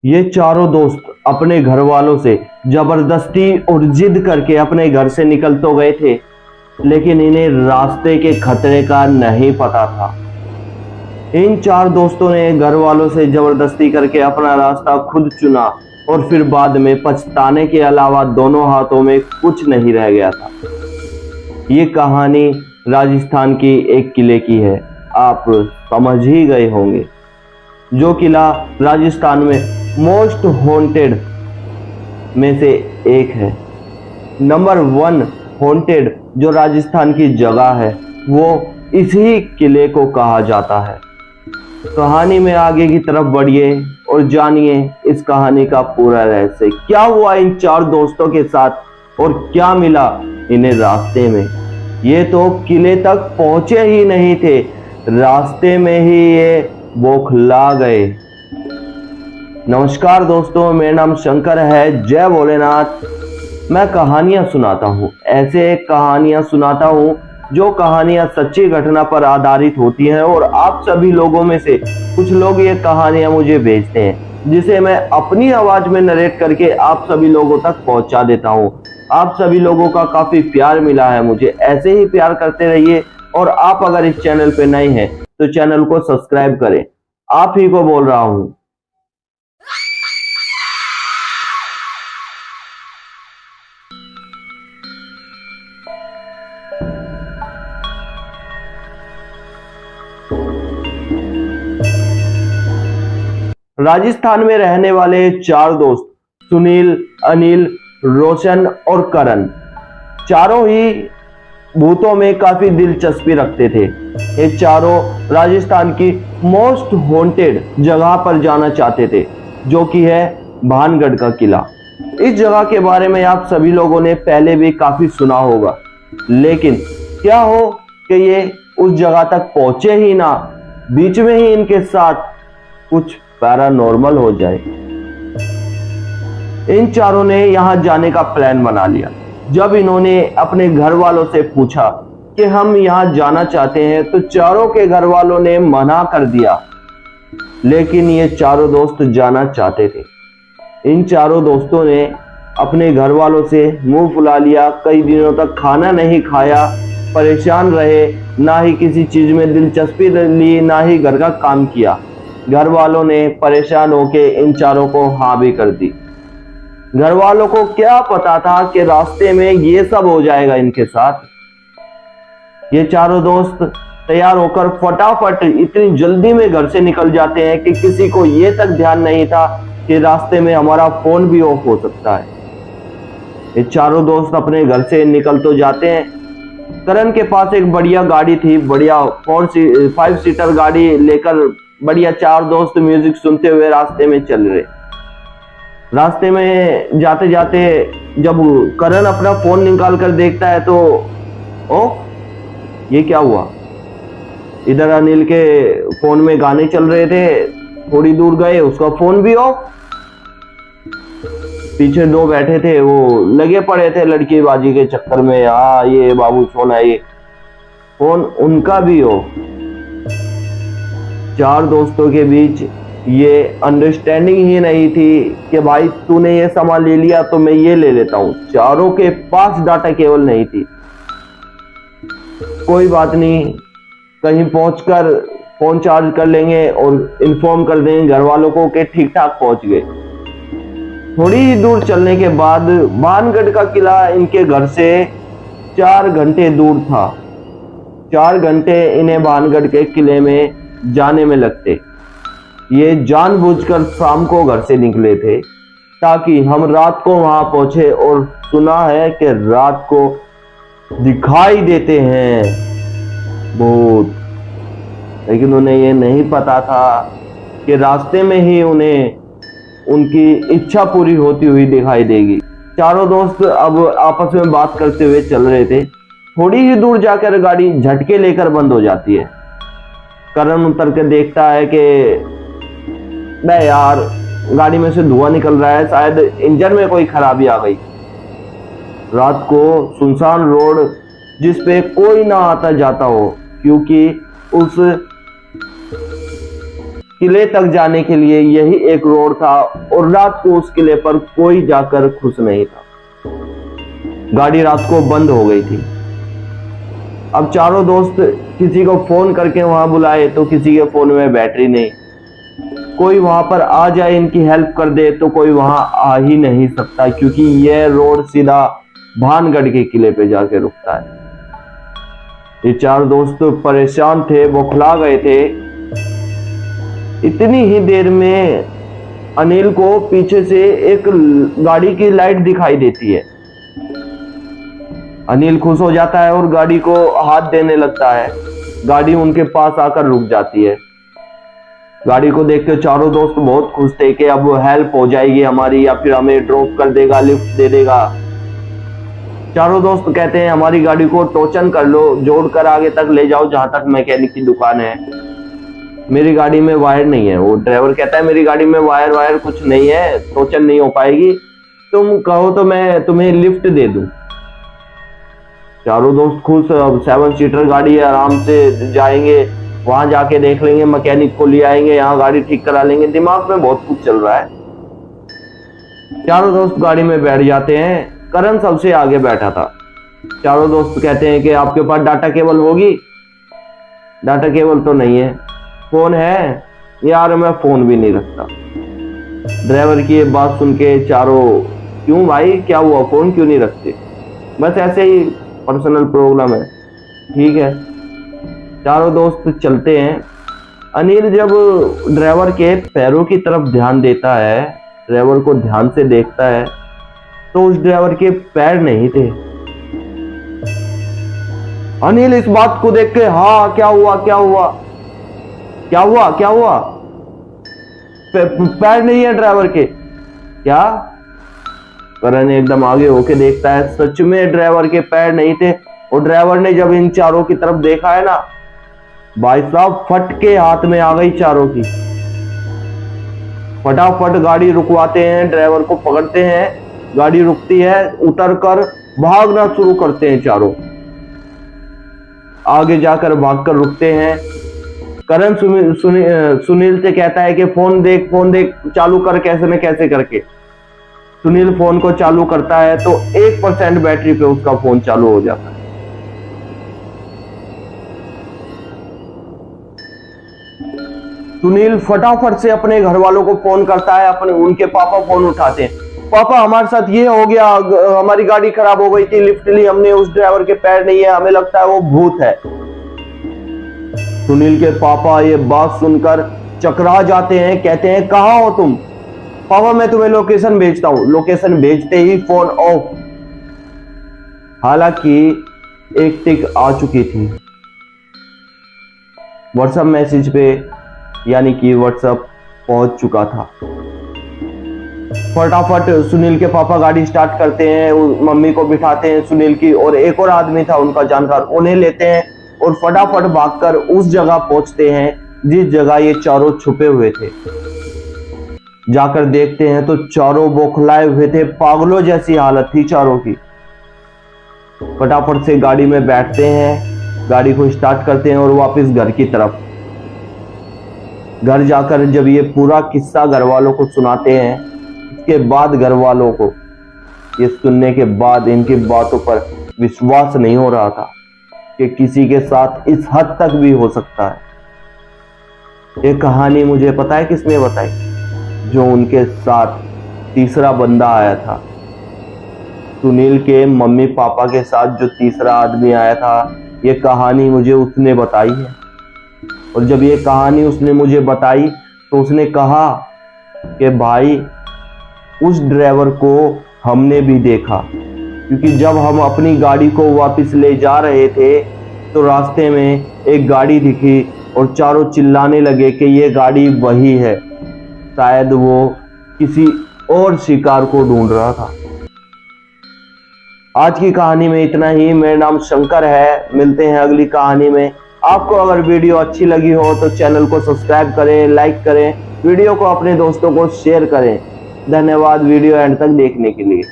ये चारों दोस्त अपने घर वालों से जबरदस्ती और जिद करके अपने घर से निकल तो गए थे, लेकिन इन्हें रास्ते के खतरे का नहीं पता था। इन चार दोस्तों ने घर वालों से जबरदस्ती करके अपना रास्ता खुद चुना और फिर बाद में पछताने के अलावा दोनों हाथों में कुछ नहीं रह गया था। ये कहानी राजस्थान की एक किले की है। आप समझ ही गए होंगे, जो किला राजस्थान में मोस्ट हॉन्टेड में से एक है। नंबर 1 हॉन्टेड जो राजस्थान की जगह है वो इसी किले को कहा जाता है। कहानी में आगे की तरफ बढ़िए और जानिए इस कहानी का पूरा रहस्य। क्या हुआ इन चार दोस्तों के साथ और क्या मिला इन्हें रास्ते में। ये तो किले तक पहुंचे ही नहीं थे, रास्ते में ही ये बौखला गए। नमस्कार दोस्तों, मेरा नाम शंकर है। जय भोलेनाथ। मैं कहानियां सुनाता हूँ, ऐसे कहानियां सुनाता हूँ जो कहानियां सच्ची घटना पर आधारित होती हैं और आप सभी लोगों में से कुछ लोग ये कहानियां मुझे भेजते हैं, जिसे मैं अपनी आवाज में नरेट करके आप सभी लोगों तक पहुंचा देता हूं। आप सभी लोगों का काफी प्यार मिला है मुझे, ऐसे ही प्यार करते रहिए। और आप अगर इस चैनल पे नए हैं तो चैनल को सब्सक्राइब करें। आप ही को बोल रहा हूं। राजस्थान में रहने वाले चार दोस्त सुनील, अनिल, रोशन और करण, चारों ही भूतों में काफी दिलचस्पी रखते थे। ये चारों राजस्थान की मोस्ट हॉन्टेड जगह पर जाना चाहते थे, जो कि है भानगढ़ का किला। इस जगह के बारे में आप सभी लोगों ने पहले भी काफी सुना होगा, लेकिन क्या हो कि ये उस जगह तक पहुंचे ही ना, बीच में ही इनके साथ कुछ पैरानॉर्मल हो जाए। इन चारों ने यहां जाने का प्लान बना लिया। जब इन्होंने अपने घर वालों से पूछा कि हम यहां जाना चाहते हैं, तो चारों के घर वालों ने मना कर दिया, लेकिन ये चारों दोस्त जाना चाहते थे। इन चारों दोस्तों ने अपने घर वालों से मुंह फुला लिया। कई दिनों तक खाना नहीं खाया, परेशान रहे, ना ही किसी चीज में दिलचस्पी ली, ना ही घर का काम किया। घर वालों ने परेशान होके इन चारों को हाँ भी कर दी। घर वालों को क्या पता था कि रास्ते में ये सब हो जाएगा इनके साथ। ये चारों दोस्त तैयार होकर फटाफट इतनी जल्दी में घर से निकल जाते हैं कि किसी को ये तक ध्यान नहीं था कि रास्ते में हमारा फोन भी ऑफ हो सकता है। ये चारों दोस्त अपने घर से निकल तो जाते हैं। करण के पास एक बढ़िया गाड़ी थी, बढ़िया 5 सीटर गाड़ी लेकर बढ़िया चार दोस्त म्यूजिक सुनते हुए रास्ते में चल रहे। रास्ते में जाते जाते जब करण अपना फोन निकाल कर देखता है तो ओ ये क्या हुआ। इधर अनिल के फोन में गाने चल रहे थे, थोड़ी दूर गए उसका फोन भी ऑफ। पीछे दो बैठे थे, वो लगे पड़े थे लड़कीबाजी के चक्कर में, ये बाबू सोना, ये फोन उनका भी हो। चार दोस्तों के बीच ये अंडरस्टैंडिंग ही नहीं थी कि भाई तूने ये सामान ले लिया तो मैं ये ले लेता हूं। चारों के पास डाटा केबल नहीं थी। कोई बात नहीं, कहीं पहुंचकर फोन चार्ज कर लेंगे और इन्फॉर्म कर देंगे घर वालों को कि ठीक ठाक पहुंच गए। थोड़ी ही दूर चलने के बाद भानगढ़ का किला इनके घर से 4 घंटे दूर था। 4 घंटे इन्हें भानगढ़ के किले में जाने में लगते। ये जानबूझकर शाम को घर से निकले थे ताकि हम रात को वहां पहुंचे, और सुना है कि रात को दिखाई देते हैं भूत। लेकिन उन्हें ये नहीं पता था कि रास्ते में ही उन्हें उनकी इच्छा पूरी होती हुई दिखाई देगी। चारों दोस्त अब आपस में बात करते हुए चल रहे थे। थोड़ी ही दूर जाकर गाड़ी झटके लेकर बंद हो जाती है। करण उतर के देखता है कि नहीं यार, गाड़ी में से धुआं निकल रहा है, शायद इंजन में कोई खराबी आ गई। रात को सुनसान रोड जिस पे कोई ना आता जाता हो, क्योंकि उस किले तक जाने के लिए यही एक रोड था और रात को उस किले पर कोई जाकर खुश नहीं था। गाड़ी रात को बंद हो गई थी। अब चारों दोस्त किसी को फोन करके वहां बुलाए तो किसी के फोन में बैटरी नहीं। कोई वहां पर आ जाए इनकी हेल्प कर दे तो कोई वहां आ ही नहीं सकता, क्योंकि यह रोड सीधा भानगढ़ के किले पे जाके रुकता है। ये चार दोस्त परेशान थे, बौखला गए थे। इतनी ही देर में अनिल को पीछे से एक गाड़ी की लाइट दिखाई देती है। अनिल खुश हो जाता है और गाड़ी को हाथ देने लगता है। गाड़ी उनके पास आकर रुक जाती है। गाड़ी को देख के चारों दोस्त बहुत खुश थे कि अब हेल्प हो जाएगी हमारी, या फिर हमें ड्रॉप कर देगा, लिफ्ट दे देगा। चारों दोस्त कहते हैं हमारी गाड़ी को टोचन कर लो, जोड़कर आगे तक ले जाओ जहां तक मैकेनिक की दुकान है। मेरी गाड़ी में वायर नहीं है। वो ड्राइवर कहता है मेरी गाड़ी में वायर कुछ नहीं है, टोचन नहीं हो पाएगी, तुम कहो तो मैं तुम्हें लिफ्ट दे दूं। चारों दोस्त खुश। 7 सीटर गाड़ी है, आराम से जाएंगे, वहां जाके देख लेंगे, मैकेनिक को ले आएंगे, यहाँ गाड़ी ठीक करा लेंगे। दिमाग में बहुत कुछ चल रहा है। चारों दोस्त गाड़ी में बैठ जाते हैं। करण सबसे आगे बैठा था। चारों दोस्त कहते हैं कि आपके पास डाटा केबल होगी? डाटा केबल तो नहीं है। फोन है? यार मैं फोन भी नहीं रखता। ड्राइवर की ये बात सुन के चारों, क्यों भाई क्या हुआ, फोन क्यों नहीं रखते? बस ऐसे ही पर्सनल प्रॉब्लम है। ठीक है। चारों दोस्त चलते हैं। अनिल जब ड्राइवर के पैरों की तरफ ध्यान देता है, ड्राइवर को ध्यान से देखता है, तो उस ड्राइवर के पैर नहीं थे। अनिल इस बात को देख के, हाँ क्या हुआ क्या हुआ क्या हुआ क्या हुआ, पैर नहीं है ड्राइवर के? क्या? करण एकदम आगे होके देखता है, सच में ड्राइवर के पैर नहीं थे। और ड्राइवर ने जब इन चारों की तरफ देखा है ना, भाई साहब फट के हाथ में आ गई चारों की। फटाफट गाड़ी रुकवाते हैं, ड्राइवर को पकड़ते हैं, गाड़ी रुकती है, उतरकर भागना शुरू करते हैं चारों। आगे जाकर भागकर रुकते हैं। करण सुनील से कहता है कि फोन देख चालू कर, कैसे न कैसे करके। सुनील फोन को चालू करता है तो 1% बैटरी पे उसका फोन चालू हो जाता है। सुनील फटाफट से अपने घर वालों को फोन करता है। उनके पापा फोन उठाते हैं। पापा हमारे साथ ये हो गया, हमारी गाड़ी खराब हो गई थी, लिफ्ट ली हमने, उस ड्राइवर के पैर नहीं है, हमें लगता है वो भूत है। सुनील के पापा ये बात सुनकर चकरा जाते हैं, कहते हैं कहां हो तुम? पापा मैं तुम्हें लोकेशन भेजता हूं। लोकेशन भेजते ही फोन ऑफ। हालांकि एक टिक आ चुकी थी व्हाट्सएप मैसेज पे, यानी कि व्हाट्सएप पहुंच चुका था। फटाफट सुनील के पापा गाड़ी स्टार्ट करते हैं, मम्मी को बिठाते हैं सुनील की, और एक और आदमी था उनका जानकार, उन्हें लेते हैं और फटाफट भागकर उस जगह पहुंचते हैं जिस जगह ये चारों छुपे हुए थे। जाकर देखते हैं तो चारों बौखलाए हुए थे, पागलों जैसी हालत थी चारों की। फटाफट से गाड़ी में बैठते हैं, गाड़ी को स्टार्ट करते हैं और वापस घर की तरफ। घर जाकर जब ये पूरा किस्सा घर वालों को सुनाते हैं, इसके बाद घर वालों को ये सुनने के बाद इनकी बातों पर विश्वास नहीं हो रहा था कि किसी के साथ इस हद तक भी हो सकता है। ये कहानी मुझे पता है किसने बताई? जो उनके साथ तीसरा बंदा आया था, सुनील के मम्मी पापा के साथ जो तीसरा आदमी आया था, ये कहानी मुझे उसने बताई है। और जब ये कहानी उसने मुझे बताई तो उसने कहा कि भाई उस ड्राइवर को हमने भी देखा, क्योंकि जब हम अपनी गाड़ी को वापस ले जा रहे थे तो रास्ते में एक गाड़ी दिखी और चारों चिल्लाने लगे कि ये गाड़ी वही है, शायद वो किसी और शिकार को ढूंढ रहा था। आज की कहानी में इतना ही। मेरा नाम शंकर है। मिलते हैं अगली कहानी में। आपको अगर वीडियो अच्छी लगी हो तो चैनल को सब्सक्राइब करें, लाइक करें, वीडियो को अपने दोस्तों को शेयर करें। धन्यवाद वीडियो एंड तक देखने के लिए।